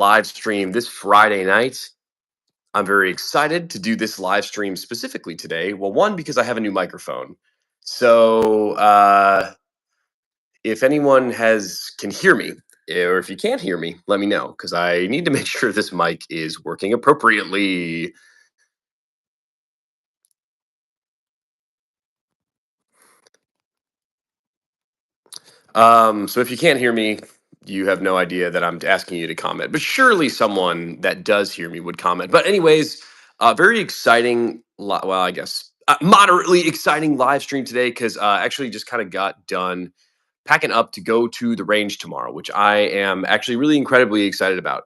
live stream this Friday night. I'm very excited to do this live stream specifically today. Well, one, because I have a new microphone. So if anyone can hear me, or if you can't hear me, let me know because I need to make sure this mic is working appropriately. So if you can't hear me, you have no idea that I'm asking you to comment. But surely someone that does hear me would comment. But anyways, very exciting. Well, I guess moderately exciting live stream today because actually just kind of got done packing up to go to the range tomorrow, which I am actually really incredibly excited about.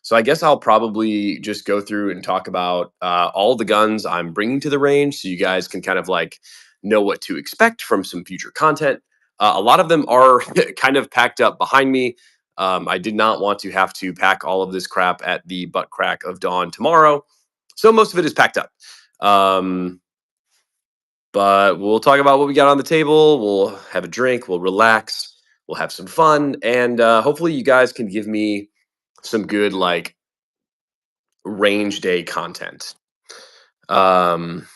So I guess I'll probably just go through and talk about all the guns I'm bringing to the range, so you guys can kind of like know what to expect from some future content. A lot of them are kind of packed up behind me. I did not want to have to pack all of this crap at the butt crack of dawn tomorrow, so most of it is packed up. But we'll talk about what we got on the table. We'll have a drink. We'll relax. We'll have some fun, and hopefully, you guys can give me some good like range day content. Um,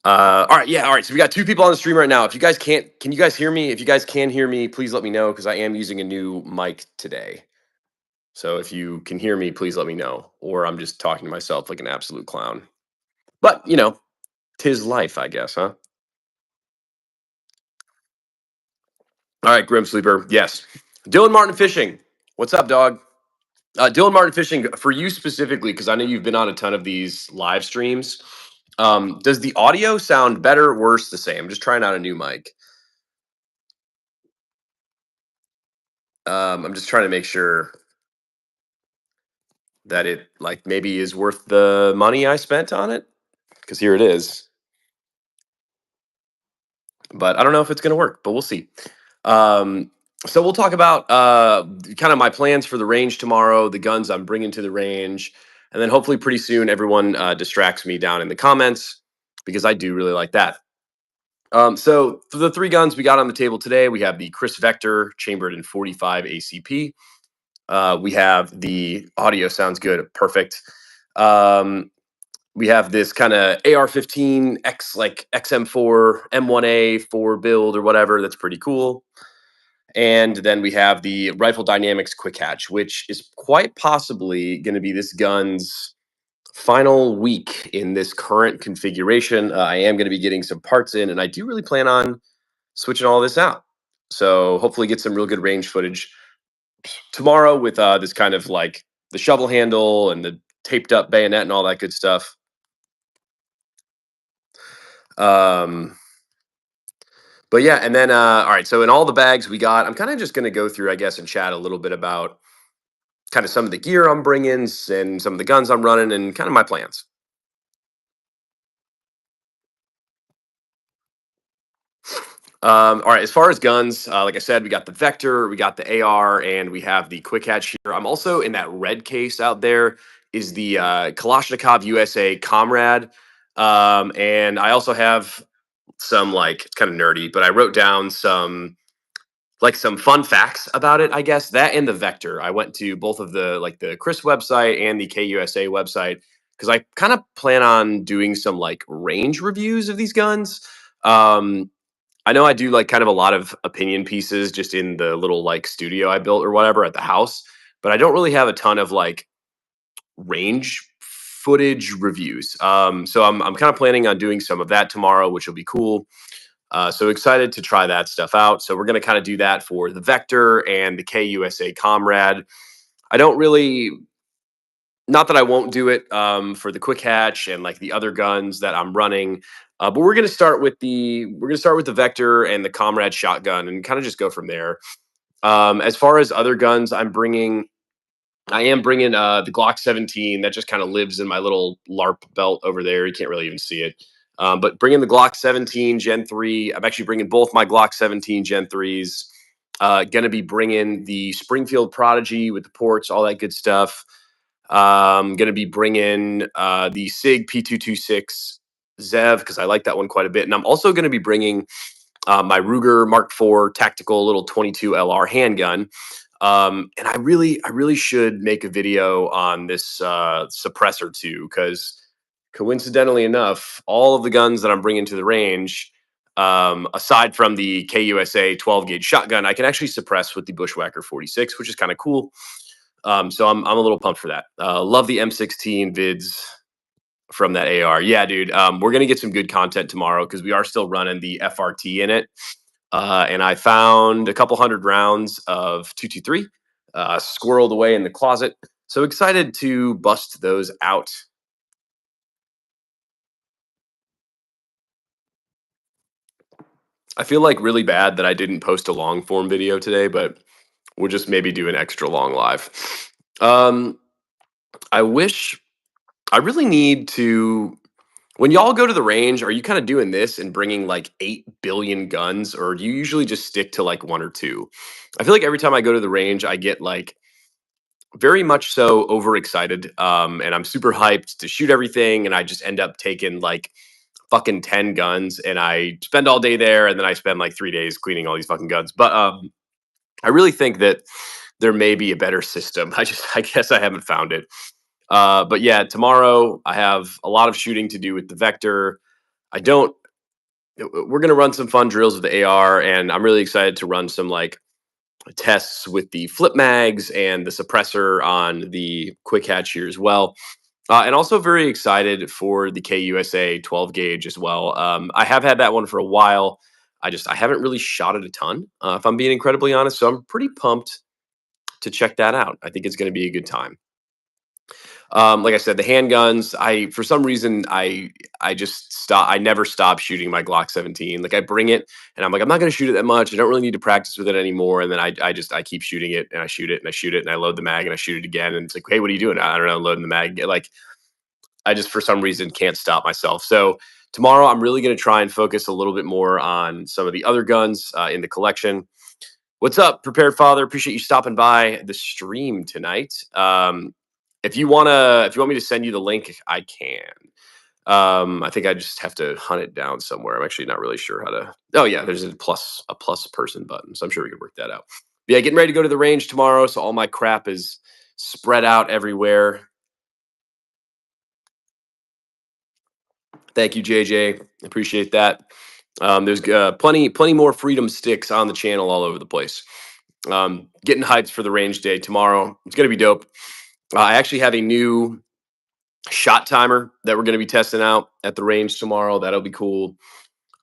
all right, yeah, all right. So we got two people on the stream right now. If you guys can you guys hear me? If you guys can hear me, please let me know because I am using a new mic today. So if you can hear me, please let me know, or I'm just talking to myself like an absolute clown. But tis life, I guess, huh? All right, Grim Sleeper. Yes, Dylan Martin Fishing. What's up, dog? Dylan Martin Fishing, for you specifically, because I know you've been on a ton of these live streams. Does the audio sound better, worse, the same? I'm just trying out a new mic. I'm just trying to make sure that it like maybe is worth the money I spent on it. Because here it is. But I don't know if it's going to work, but we'll see. So we'll talk about kind of my plans for the range tomorrow, the guns I'm bringing to the range, and then hopefully pretty soon everyone distracts me down in the comments because I do really like that. So for the three guns we got on the table today, we have the Chris Vector chambered in 45 ACP. We have the audio sounds good, perfect. We have this kind of AR-15 X like XM4 M1A4 build or whatever. That's pretty cool. And then we have the Rifle Dynamics Quick Hatch, which is quite possibly going to be this gun's final week in this current configuration. I am going to be getting some parts in, and I do really plan on switching all this out. So hopefully get some real good range footage tomorrow with this kind of like the shovel handle and the taped up bayonet and all that good stuff. Um, but yeah, and then all right. So in all the bags we got, I'm kind of just going to go through, I guess, and chat a little bit about kind of some of the gear I'm bringing and some of the guns I'm running and kind of my plans. All right, as far as guns, like I said, we got the Vector, we got the AR, and we have the Quick Hatch here. I'm also in that red case out there is the Kalashnikov USA Comrade. And I also have some like, it's kind of nerdy, but I wrote down some fun facts about it, I guess. That and the Vector. I went to both of the like the Chris website and the KUSA website because I kind of plan on doing some like range reviews of these guns. I know I do like kind of a lot of opinion pieces just in the little like studio I built or whatever at the house, but I don't really have a ton of like range footage reviews. So I'm kind of planning on doing some of that tomorrow, which will be cool. So excited to try that stuff out. So we're going to kind of do that for the Vector and the KUSA Comrade. I don't really, not that I won't do it for the Quick Hatch and like the other guns that I'm running. But we're going to start with the Vector and the Comrade shotgun and kind of just go from there. As far as other guns, I am bringing the Glock 17 that just kind of lives in my little LARP belt over there. You can't really even see it. But bringing the Glock 17 Gen 3, I'm actually bringing both my Glock 17 Gen 3s. Going to be bringing the Springfield Prodigy with the ports, all that good stuff. Going to be bringing the SIG P226 Zev because I like that one quite a bit. And I'm also going to be bringing my Ruger Mark IV tactical little 22 LR handgun. And I really should make a video on this suppressor too, because coincidentally enough, all of the guns that I'm bringing to the range, aside from the KUSA 12 gauge shotgun, I can actually suppress with the Bushwhacker 46, which is kind of cool. So I'm a little pumped for that. Love the M16 vids from that AR. Yeah, dude. We're gonna get some good content tomorrow because we are still running the FRT in it. And I found a couple hundred rounds of 223 squirreled away in the closet. So excited to bust those out. I feel like really bad that I didn't post a long form video today, but we'll just maybe do an extra long live. Um, I wish I really need to. When y'all go to the range, are you kind of doing this and bringing like 8 billion guns, or do you usually just stick to like one or two? I feel like every time I go to the range, I get like very much so overexcited, and I'm super hyped to shoot everything, and I just end up taking like fucking 10 guns, and I spend all day there, and then I spend like 3 days cleaning all these fucking guns. But I really think that there may be a better system. I guess I haven't found it. But yeah, tomorrow I have a lot of shooting to do with the Vector. I don't. We're gonna run some fun drills with the AR, and I'm really excited to run some like tests with the flip mags and the suppressor on the quick hatch here as well. And also very excited for the KUSA 12 gauge as well. I have had that one for a while. I haven't really shot it a ton, if I'm being incredibly honest. So I'm pretty pumped to check that out. I think it's going to be a good time. Like I said, the handguns. I For some reason I just stop. I never stop shooting my Glock 17. Like I bring it, and I'm like, I'm not going to shoot it that much. I don't really need to practice with it anymore. And then I keep shooting it, and I shoot it, and I shoot it, and I load the mag, and I shoot it again. And it's like, hey, what are you doing? I don't know, loading the mag. Like I just for some reason can't stop myself. So tomorrow I'm really going to try and focus a little bit more on some of the other guns in the collection. What's up, Prepared Father? Appreciate you stopping by the stream tonight. If you want me to send you the link, I can. I think I just have to hunt it down somewhere. I'm actually not really sure how to. Oh yeah, there's a plus person button, so I'm sure we can work that out. But yeah, getting ready to go to the range tomorrow, so all my crap is spread out everywhere. Thank you, JJ. Appreciate that. There's plenty more freedom sticks on the channel all over the place. Getting hyped for the range day tomorrow. It's gonna be dope. I actually have a new shot timer that we're gonna be testing out at the range tomorrow. That'll be cool.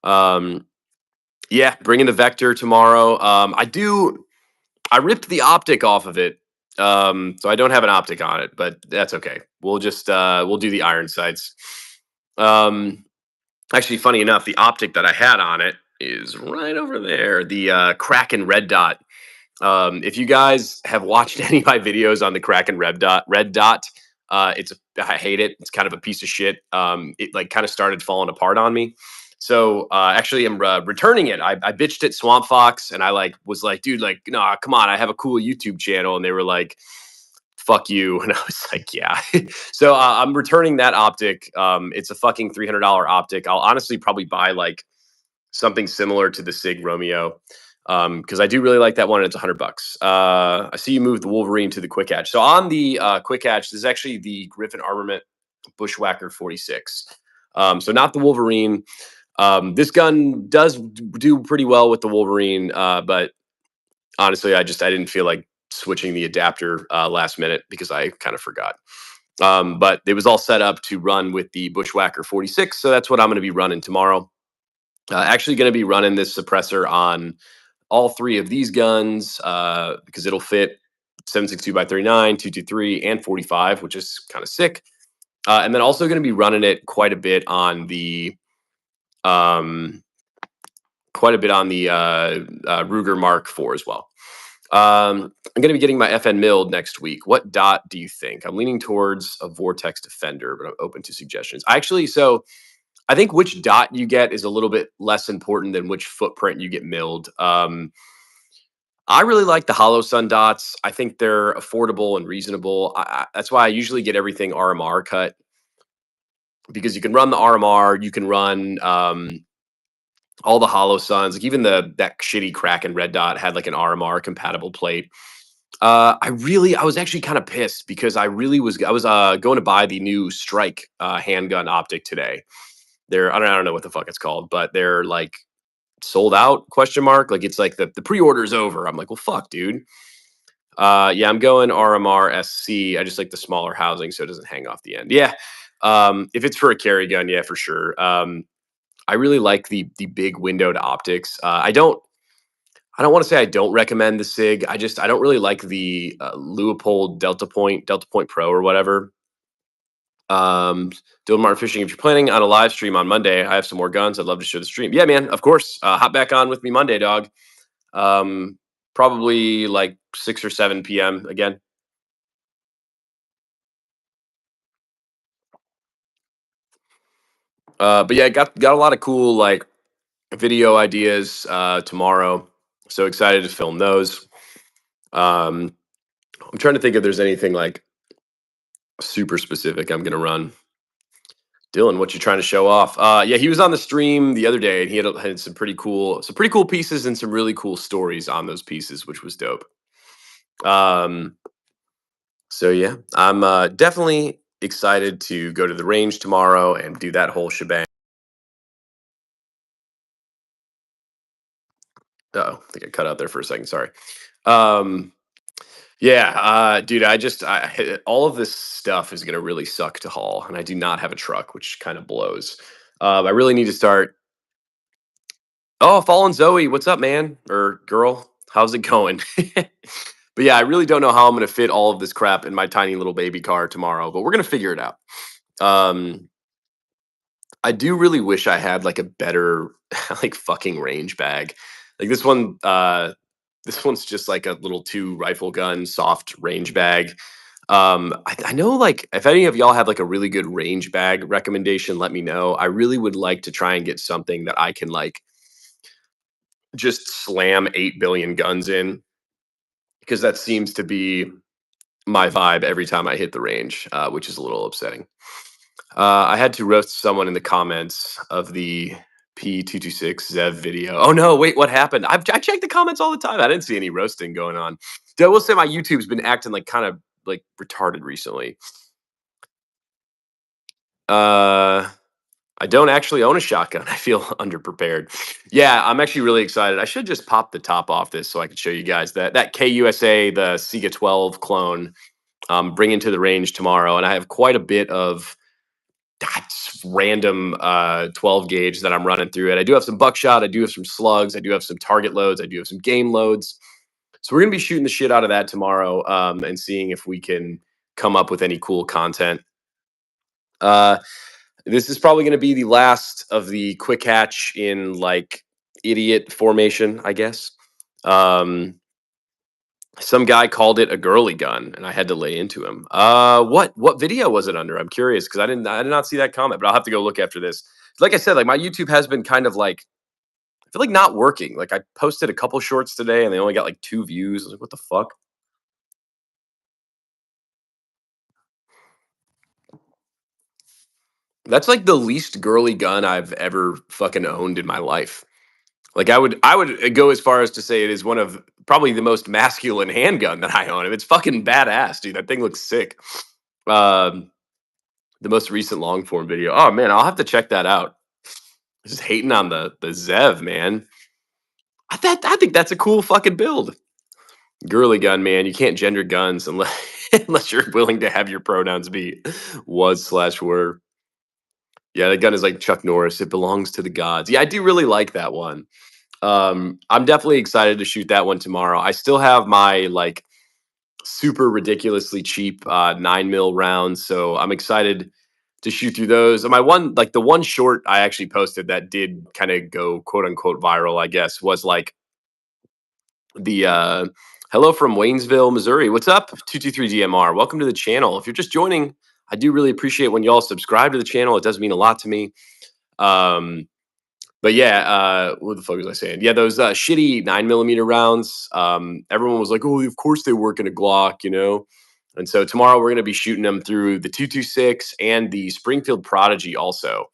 Um, yeah, bringing the Vector tomorrow. I ripped the optic off of it, so I don't have an optic on it, but that's okay. We'll do the iron sights. Um, Actually, funny enough, the optic that I had on it is right over there. The Kraken red dot. If you guys have watched any of my videos on the Kraken red dot, I hate it. It's kind of a piece of shit. It like kind of started falling apart on me. So actually, I'm returning it. I bitched at Swamp Fox, and I like was like, dude, like, no, come on, I have a cool YouTube channel, and they were like, fuck you, and I was like, yeah. So I'm returning that optic. It's a fucking $300 optic. I'll honestly probably buy like something similar to the Sig Romeo, because I do really like that one. And it's $100. I see you moved the Wolverine to the quick hatch. So on the quick hatch, this is actually the Griffin Armament Bushwhacker 46. So not the Wolverine. This gun does do pretty well with the Wolverine, but honestly, I didn't feel like switching the adapter last minute because I kind of forgot. But it was all set up to run with the Bushwhacker 46, so that's what I'm going to be running tomorrow. Actually, going to be running this suppressor on all three of these guns because it'll fit 7.62 by 39, 223, and 45, which is kind of sick. And then also going to be running it um, quite a bit on the Ruger Mark IV as well. I'm going to be getting my FN milled next week. What dot do you think? I'm leaning towards a Vortex Defender, but I'm open to suggestions. I think which dot you get is a little bit less important than which footprint you get milled. I really like the Hollow Sun dots. I think they're affordable and reasonable. That's why I usually get everything RMR cut, because you can run the RMR, you can run all the hollow suns, like even that shitty Kraken red dot had like an RMR compatible plate. I was actually kind of pissed because I was going to buy the new Strike handgun optic today. I don't know what the fuck it's called, but they're like sold out question mark. Like it's like the pre-order is over. I'm like, well fuck, dude. Yeah, I'm going RMR SC. I just like the smaller housing so it doesn't hang off the end. Yeah. If it's for a carry gun, yeah, for sure. I really like the big windowed optics. I don't want to say I don't recommend the Sig. I don't really like the Leupold Delta Point Pro or whatever. Doing Martin Fishing. If you're planning on a live stream on Monday, I have some more guns. I'd love to show the stream. Yeah, man. Of course. Hop back on with me Monday, dog. Um, Probably like 6 or 7 p.m. again. But yeah, got a lot of cool like video ideas tomorrow. So excited to film those. Um, I'm trying to think if there's anything like super specific I'm gonna run. Dylan, what you trying to show off? Yeah, he was on the stream the other day, and he had some pretty cool pieces and some really cool stories on those pieces, which was dope. Um, so yeah, I'm definitely excited to go to the range tomorrow and do that whole shebang. Oh, I think I cut out there for a second. Sorry. Um, yeah, dude, all of this stuff is gonna really suck to haul, and I do not have a truck, which kind of blows. I really need to start. Oh, Fallen Zoe, what's up, man or girl? How's it going? But yeah, I really don't know how I'm gonna fit all of this crap in my tiny little baby car tomorrow, but we're gonna figure it out. Um, I do really wish I had like a better like fucking range bag. Like this one's just like a little two rifle gun soft range bag. I know like if any of y'all have like a really good range bag recommendation, let me know. I really would like to try and get something that I can like just slam 8 billion guns in because that seems to be my vibe every time I hit the range, which is a little upsetting. I had to roast someone in the comments of the P226 Zev video. Oh no, wait, what happened? I check the comments all the time. I didn't see any roasting going on. Dude, I will say my YouTube's been acting like kind of like retarded recently. Uh, I don't actually own a shotgun. I feel underprepared. Yeah, I'm actually really excited. I should just pop the top off this so I can show you guys that KUSA, the Sega 12 clone, bringing to the range tomorrow, and I have quite a bit of random 12 gauge that I'm running through it. I do have some buckshot. I do have some slugs. I do have some target loads. I do have some game loads. So we're gonna be shooting the shit out of that tomorrow and seeing if we can come up with any cool content. Uh, this is probably going to be the last of the quick hatch in like idiot formation, I guess. Um, some guy called it a girly gun, and I had to lay into him. What video was it under? I'm curious because I did not see that comment, but I'll have to go look after this. Like I said, like my YouTube has been kind of like I feel like not working. Like I posted a couple shorts today, and they only got like 2 views. I was like, what the fuck? That's like the least girly gun I've ever fucking owned in my life. Like I would go as far as to say it is one of probably the most masculine handgun that I own. It's fucking badass, dude. That thing looks sick. Um, the most recent long form video. Oh man, I'll have to check that out. Just hating on the Zev, man. I think that's a cool fucking build. Girly gun, man. You can't gender guns unless unless you're willing to have your pronouns be was slash were. Yeah, the gun is like Chuck Norris. It belongs to the gods. Yeah, I do really like that one. I'm definitely excited to shoot that one tomorrow. I still have my like super ridiculously cheap 9 mil rounds, so I'm excited to shoot through those. And my one like the one short I actually posted that did kind of go quote unquote viral, I guess, was like the hello from Waynesville, Missouri. What's up? 223 DMR. Welcome to the channel. If you're just joining, I do really appreciate when y'all subscribe to the channel. It does mean a lot to me. Um, but yeah, what the fuck was I saying? Yeah, those shitty 9 millimeter rounds. Everyone was like, "Oh, of course they work in a Glock," you know. And so tomorrow we're going to be shooting them through the 226 and the Springfield Prodigy also.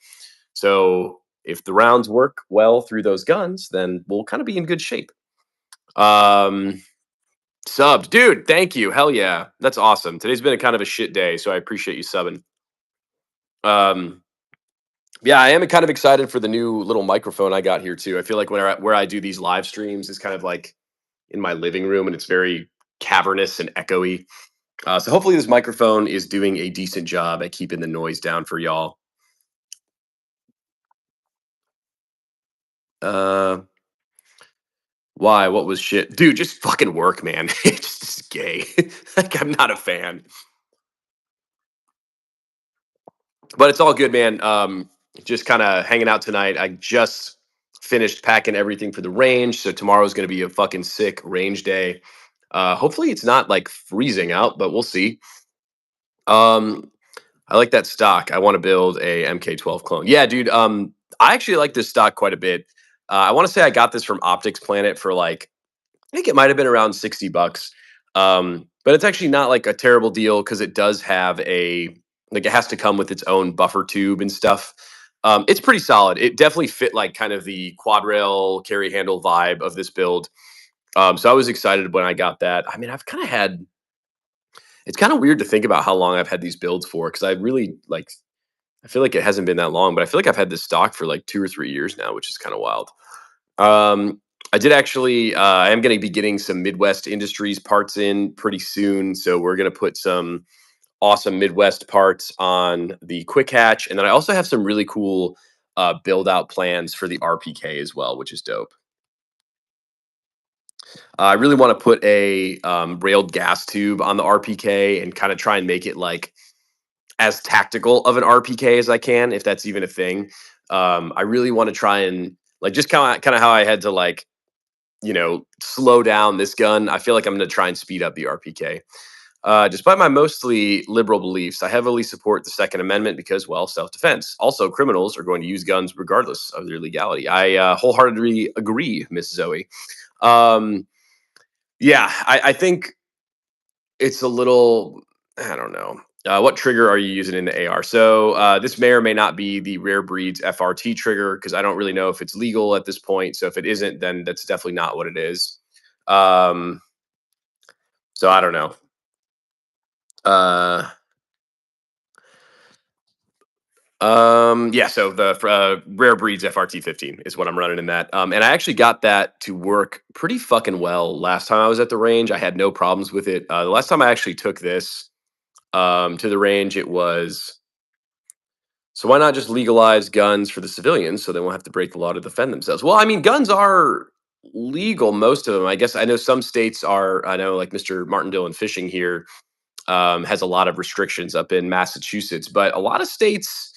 So if the rounds work well through those guns, then we'll kind of be in good shape. Um, Subbed, dude. Thank you. Hell yeah, that's awesome. Today's been a kind of a shit day, so I appreciate you subbing. Um, yeah, I am kind of excited for the new little microphone I got here too. I feel like where I do these live streams is kind of like in my living room, and it's very cavernous and echoey. So hopefully this microphone is doing a decent job at keeping the noise down for y'all. Uh, why? What was shit, dude? Just fucking work, man. It just is gay. Like I'm not a fan, but it's all good, man. Just kind of hanging out tonight. I just finished packing everything for the range, so tomorrow's gonna be a fucking sick range day. Hopefully it's not like freezing out, but we'll see. Um, I like that stock. I want to build a MK12 clone. Yeah, dude. I actually like this stock quite a bit. I want to say I got this from Optics Planet for like I think it might have been around $60. But it's actually not like a terrible deal because it does have a like it has to come with its own buffer tube and stuff. It's pretty solid. It definitely fit like kind of the quad rail carry handle vibe of this build. So I was excited when I got that. I mean, I've kind of had it's kind of weird to think about how long I've had these builds for because I really like I feel like it hasn't been that long, but I feel like I've had this stock for like 2 or 3 years now, which is kind of wild. Um, I did actually. I am going to be getting some Midwest Industries parts in pretty soon, so we're going to put some awesome Midwest parts on the quick hatch, and then I also have some really cool build out plans for the RPK as well, which is dope. I really want to put a railed gas tube on the RPK and kind of try and make it like as tactical of an RPK as I can, if that's even a thing. I really want to try and like just kind of how I had to like slow down this gun. I feel like I'm going to try and speed up the RPK. Despite my mostly liberal beliefs, I heavily support the Second Amendment because, well, self-defense. Also, criminals are going to use guns regardless of their legality. I wholeheartedly agree, Miss Zoe. Um, yeah, I think it's a little. I don't know. What trigger are you using in the AR? So this may or may not be the Rare Breeds FRT trigger because I don't really know if it's legal at this point. So if it isn't, then that's definitely not what it is. Um, so I don't know. Uh, yeah. So the Rare Breeds FRT 15 is what I'm running in that. And I actually got that to work pretty fucking well last time I was at the range. I had no problems with it. The last time I actually took this to the range, it was so why not just legalize guns for the civilians so they won't have to break the law to defend themselves? Well, I mean, guns are legal, most of them. I guess I know some states are. I know like Mr. Martindale and Fishing here has a lot of restrictions up in Massachusetts, but a lot of states,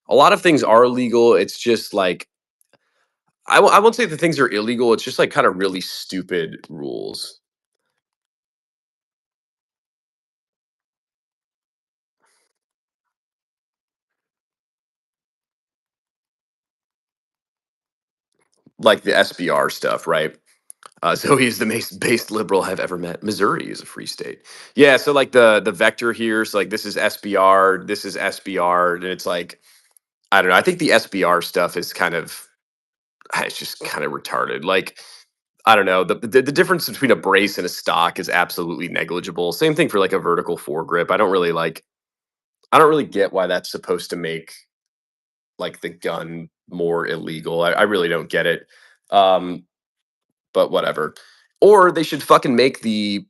a lot of things are legal. It's just like I won't say the things are illegal. It's just like kind of really stupid rules, like the SBR stuff, right? So he's the most based liberal I've ever met. Missouri is a free state. Yeah, so like the vector here, so like this is SBR, this is SBR, and it's like I don't know. I think the SBR stuff is kind of it's just kind of retarded. Like I don't know. The difference between a brace and a stock is absolutely negligible. Same thing for like a vertical foregrip. I don't really get why that's supposed to make like the gun more illegal. I really don't get it. Um, but whatever. Or they should fucking make the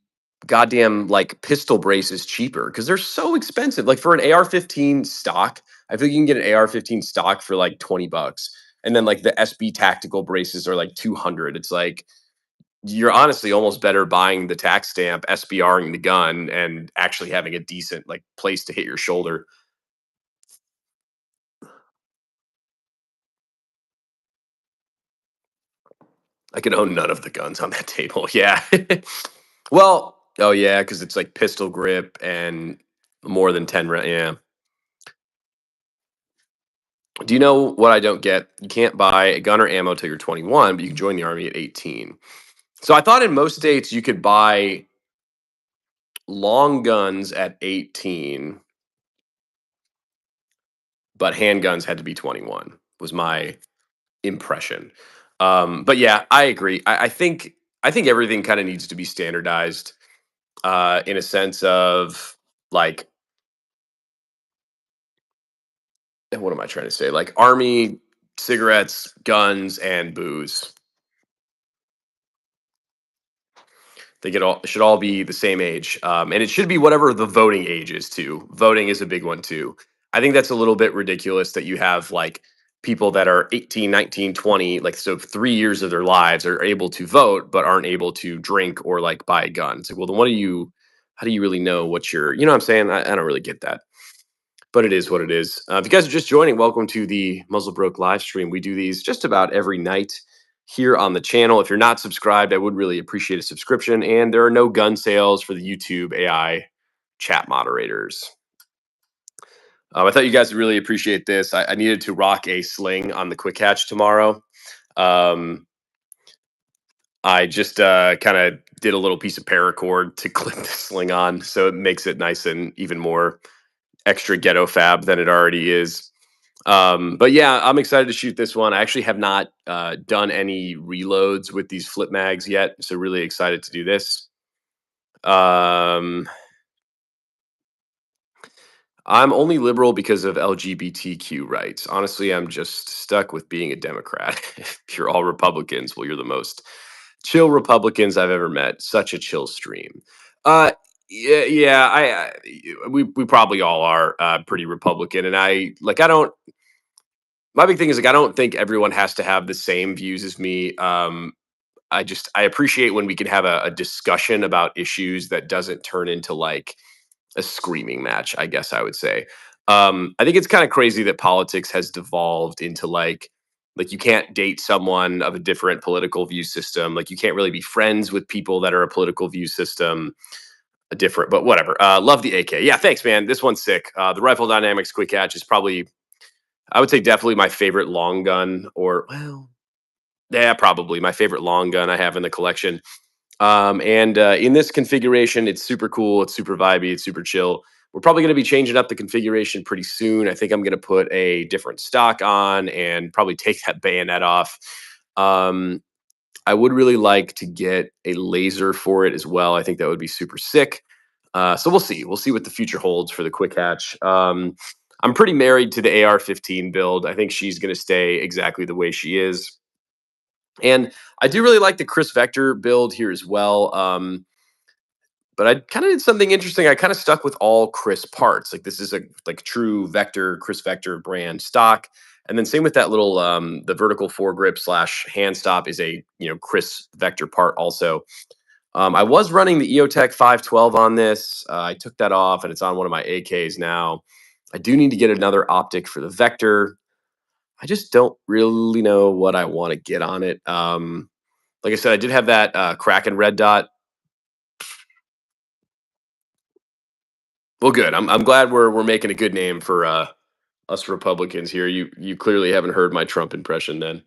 goddamn like pistol braces cheaper because they're so expensive. Like for an AR-15 stock, I think you can get an AR-15 stock for like $20, and then like the SB tactical braces are like 200. It's like you're honestly almost better buying the tax stamp, SBRing the gun, and actually having a decent like place to hit your shoulder. I can own none of the guns on that table. Yeah. Well, oh yeah, because it's like pistol grip and more than 10 rounds. Yeah. Do you know what I don't get? You can't buy a gun or ammo till you're 21, but you can join the army at 18. So I thought in most states you could buy long guns at 18, but handguns had to be 21. Was my impression. But yeah, I agree. I think everything kind of needs to be standardized in a sense of like, what am I trying to say? Like army, cigarettes, guns, and booze. They get all should all be the same age, and it should be whatever the voting age is too. Voting is a big one too. I think that's a little bit ridiculous that you have like people that are 18, 19, 20, like so 3 years of their lives are able to vote but aren't able to drink or like buy a gun. It's like, well, then what do you? How do you really know what you're? You know what I'm saying? I don't really get that, but it is what it is. If you guys are just joining, welcome to the MuzzleBroke live stream. We do these just about every night here on the channel. If you're not subscribed, I would really appreciate a subscription. And there are no gun sales for the YouTube AI chat moderators. I thought you guys would really appreciate this. I needed to rock a sling on the quick hatch tomorrow. Um, I just kind of did a little piece of paracord to clip the sling on, so it makes it nice and even more extra ghetto fab than it already is. But yeah, I'm excited to shoot this one. I actually have not done any reloads with these flip mags yet, so really excited to do this. Um, I'm only liberal because of LGBTQ rights. Honestly, I'm just stuck with being a Democrat. If you're all Republicans, well, you're the most chill Republicans I've ever met. Such a chill stream. Uh, yeah, yeah, we probably all are pretty Republican, and I don't. My big thing is like I don't think everyone has to have the same views as me. I appreciate when we can have a discussion about issues that doesn't turn into like a screaming match, I guess I would say. I think it's kind of crazy that politics has devolved into like you can't date someone of a different political view system. Like you can't really be friends with people that are a political view system a different, but whatever. Love the AK. Yeah, thanks, man. This one's sick. The Rifle Dynamics Quick Catch is probably, I would say, definitely my favorite long gun, or well, yeah, probably my favorite long gun I have in the collection. And in this configuration, it's super cool. It's super vibey. It's super chill. We're probably going to be changing up the configuration pretty soon. I think I'm going to put a different stock on and probably take that bayonet off. Um, I would really like to get a laser for it as well. I think that would be super sick. So we'll see. We'll see what the future holds for the quick hatch. I'm pretty married to the AR-15 build. I think she's going to stay exactly the way she is. And I do really like the Chris Vector build here as well. But I kind of did something interesting. I kind of stuck with all Chris parts. Like this is a like true Vector, Chris Vector brand stock. And then same with that little the vertical foregrip slash hand stop is a Chris Vector part also. I was running the EOTech 512 on this. I took that off and it's on one of my AKs now. I do need to get another optic for the Vector. I just don't really know what I want to get on it. Like I said, I did have that Kraken red dot. Well, good. I'm glad we're making a good name for us Republicans here. You clearly haven't heard my Trump impression then.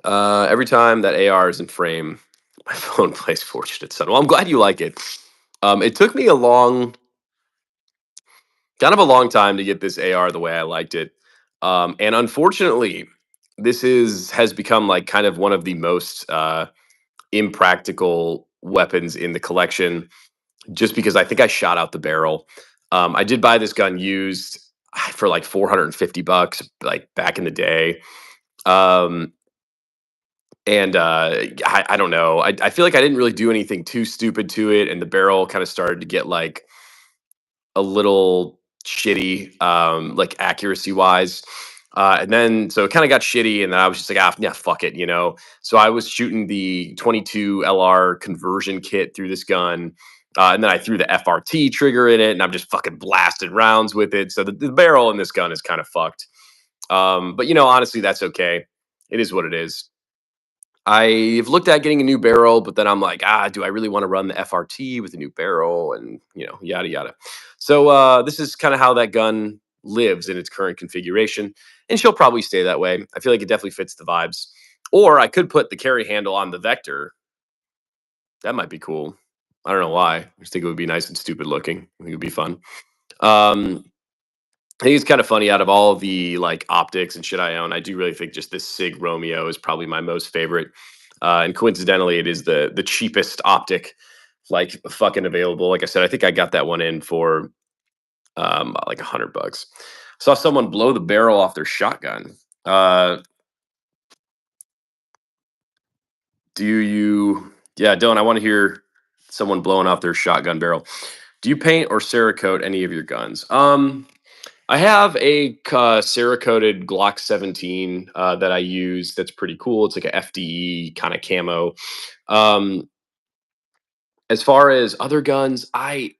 Every time that AR is in frame, my phone plays Fortunate Son. Well, I'm glad you like it. It took me kind of a long time to get this AR the way I liked it, and unfortunately, this is has become like kind of one of the most impractical weapons in the collection. Just because I think I shot out the barrel. I did buy this gun used for like $450, like back in the day. Um, and I don't know. I feel like I didn't really do anything too stupid to it, and the barrel kind of started to get like a little shitty, like accuracy wise. And then so it kind of got shitty, and then I was just like, ah, yeah, fuck it, you know. So I was shooting the 22 LR conversion kit through this gun, and then I threw the FRT trigger in it, and I'm just fucking blasted rounds with it. So the barrel in this gun is kind of fucked. But honestly, that's okay. It is what it is. I've looked at getting a new barrel, but then I'm like, do I really want to run the FRT with a new barrel and yada yada. So this is kind of how that gun lives in its current configuration, and she'll probably stay that way. I feel like it definitely fits the vibes. Or I could put the carry handle on the Vector. That might be cool. I don't know why. I just think it would be nice and stupid looking. I think it would be fun. Um, I think it's kind of funny out of all the like optics and shit I own. I do really think just this Sig Romeo is probably my most favorite. And coincidentally, it is the cheapest optic like fucking available. Like I said, I think I got that one in for like $100. Saw someone blow the barrel off their shotgun. Uh, do you? Yeah, Dylan, I want to hear someone blowing off their shotgun barrel. Do you paint or Cerakote any of your guns? I have a Cerakoted Glock 17 that I use. That's pretty cool. It's like a FDE kind of camo. Um, as far as other guns, I'm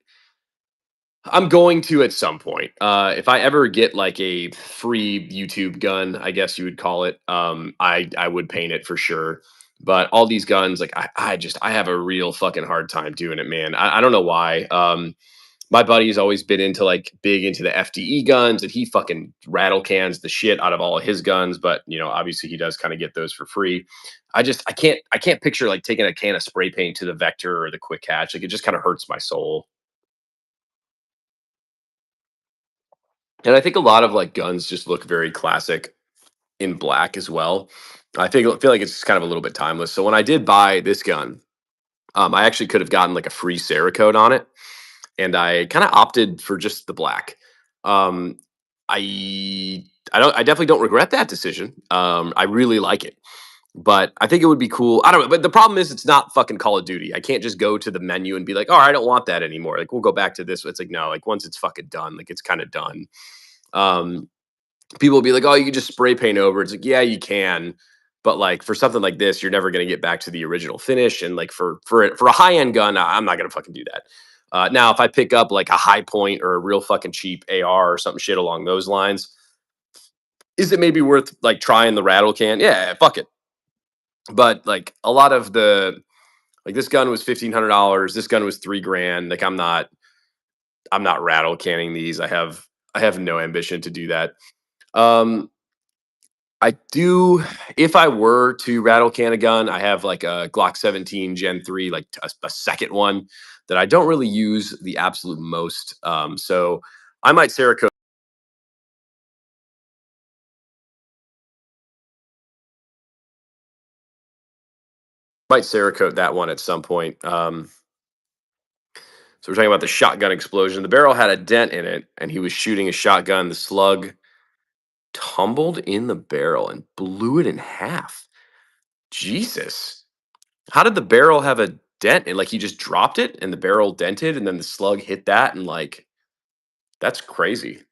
going to at some point. If I ever get like a free YouTube gun, I guess you would call it, I would paint it for sure. But all these guns, like I have a real fucking hard time doing it, man. I don't know why. My buddy's always been into like big into the FDE guns, and he fucking rattle cans the shit out of all of his guns. But obviously he does kind of get those for free. I can't picture like taking a can of spray paint to the Vector or the Quick Hatch. Like it just kind of hurts my soul. And I think a lot of like guns just look very classic in black as well. I feel like it's kind of a little bit timeless. So when I did buy this gun, I actually could have gotten like a free Cerakote on it, and I kind of opted for just the black. Um, I I definitely don't regret that decision. I really like it, but I think it would be cool. I don't know, but the problem is it's not fucking Call of Duty. I can't just go to the menu and be like, "Oh, I don't want that anymore." Like we'll go back to this. It's like no, like once it's fucking done, like it's kind of done. Um, People will be like, "Oh, you can just spray paint over." It's like, yeah, you can, but like for something like this, you're never going to get back to the original finish. And like for a high end gun, I'm not going to fucking do that. Now, if I pick up like a high point or a real fucking cheap AR or something shit along those lines, is it maybe worth like trying the rattle can? Yeah, fuck it. But like a lot of the like this gun was $1,500. This gun was 3 grand. Like I'm not rattle canning these. I have no ambition to do that. Um, I do. If I were to rattle can a gun, I have like a Glock 17 Gen 3, like a second one that I don't really use the absolute most. So I might Cerakote that one at some point. So we're talking about the shotgun explosion. The barrel had a dent in it, and he was shooting a shotgun. The slug tumbled in the barrel and blew it in half. Jesus. How did the barrel have a dent? And like he just dropped it and the barrel dented and then the slug hit that and like that's crazy.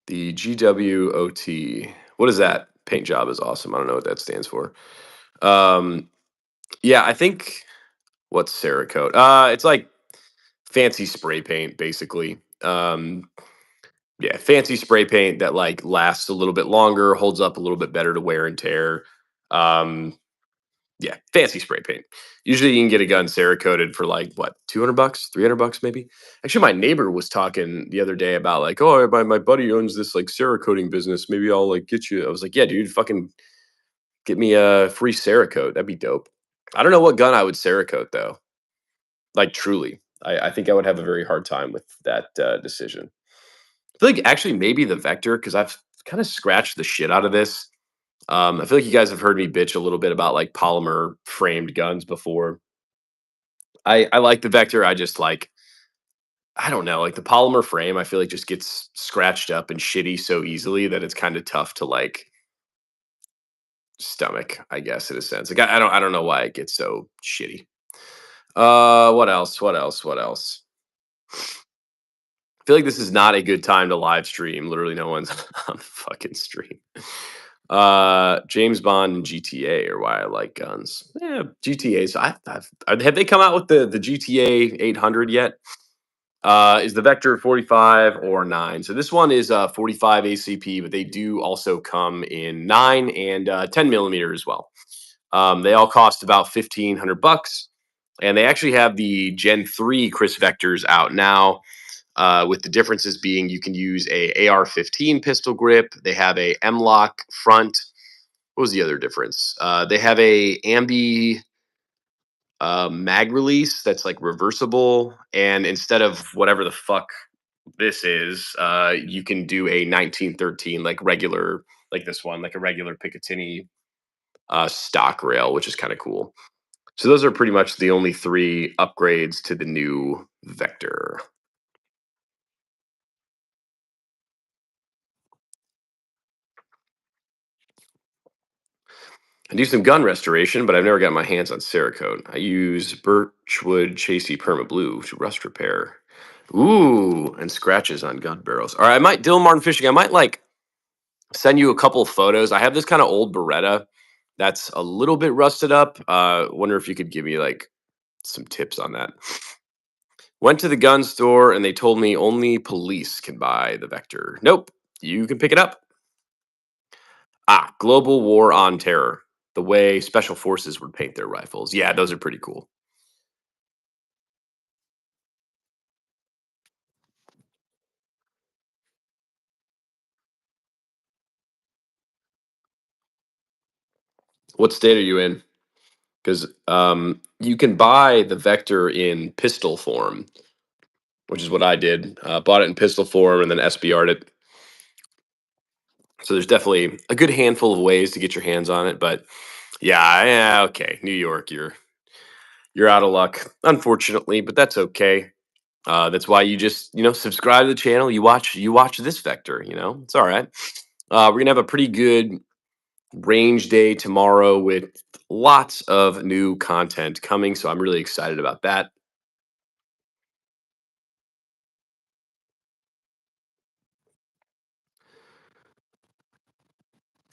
The GWOT. What is that? Paint job is awesome. I don't know what that stands for. Um yeah, I think what's Cerakote? It's like fancy spray paint basically. Yeah, fancy spray paint that like lasts a little bit longer, holds up a little bit better to wear and tear. Um Yeah, fancy spray paint. Usually you can get a gun Cerakoted for like what, $200, $300 maybe. Actually, my neighbor was talking the other day about like, oh, my buddy owns this like Cerakoting business. Maybe I'll like get you. I was like, yeah, dude, fucking get me a free Cerakote. That'd be dope. I don't know what gun I would Cerakote though. Like truly, I think I would have a very hard time with that decision. I feel like actually maybe the Vector because I've kind of scratched the shit out of this. I feel like you guys have heard me bitch a little bit about like polymer framed guns before. I like the Vector. I just like I don't know, like the polymer frame. I feel like just gets scratched up and shitty so easily that it's kind of tough to like stomach. I guess in a sense, like I don't know why it gets so shitty. What else? What else? What else? I feel like this is not a good time to live stream. Literally, no one's on the fucking stream. James Bond and GTA are why I like guns. Yeah, GTA's. Have they come out with the GTA 800 yet? Is the Vector 45 or 9? So this one is 45 ACP, but they do also come in 9 and 10 millimeter as well. They all cost about $1,500. And they actually have the Gen 3 Chris Vectors out now, with the differences being you can use a AR-15 pistol grip. They have a M-lock front. What was the other difference? They have a ambi mag release that's like reversible, and instead of whatever the fuck this is, you can do a 1913 like regular, like this one, like a regular Picatinny stock rail, which is kind of cool. So those are pretty much the only three upgrades to the new Vector. I do some gun restoration, but I've never got my hands on Cerakote. I use Birchwood Chasey Perma Blue to rust repair. Ooh, and scratches on gun barrels. All right, I might, Dylan Martin Fishing, I might like send you a couple of photos. I have this kind of old Beretta that's a little bit rusted up. Wonder if you could give me like some tips on that. Went to the gun store and they told me only police can buy the Vector. Nope, you can pick it up. Ah, Global War on Terror. The way special forces would paint their rifles. Yeah, those are pretty cool. What state are you in? Because you can buy the Vector in pistol form, which is what I did. Bought it in pistol form and then SBR'd it. So there's definitely a good handful of ways to get your hands on it. But yeah, okay. New York, you're out of luck, unfortunately, but that's okay. That's why you just subscribe to the channel. You watch this Vector. It's all right. We're gonna have a pretty good range day tomorrow with lots of new content coming. So I'm really excited about that.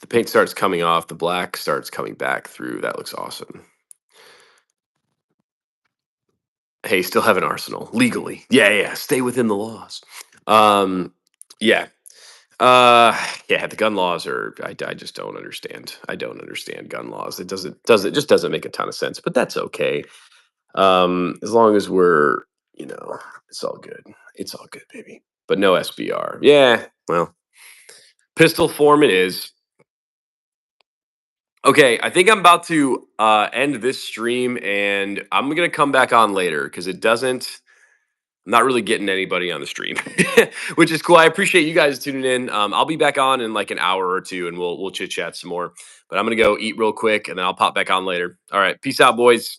The paint starts coming off, the black starts coming back through. That looks awesome. Hey, still have an arsenal legally. Yeah, yeah. Stay within the laws. Um, yeah. Yeah, the gun laws are I just don't understand. I don't understand gun laws. It just doesn't make a ton of sense, but that's okay. As long as we're, you know, it's all good. It's all good, baby. But no SBR. Yeah, well, pistol form it is. Okay, I think I'm about to end this stream and I'm gonna come back on later because it doesn't. I'm not really getting anybody on the stream, which is cool. I appreciate you guys tuning in. I'll be back on in like an hour or two, and we'll chit chat some more. But I'm gonna go eat real quick, and then I'll pop back on later. All right, peace out, boys.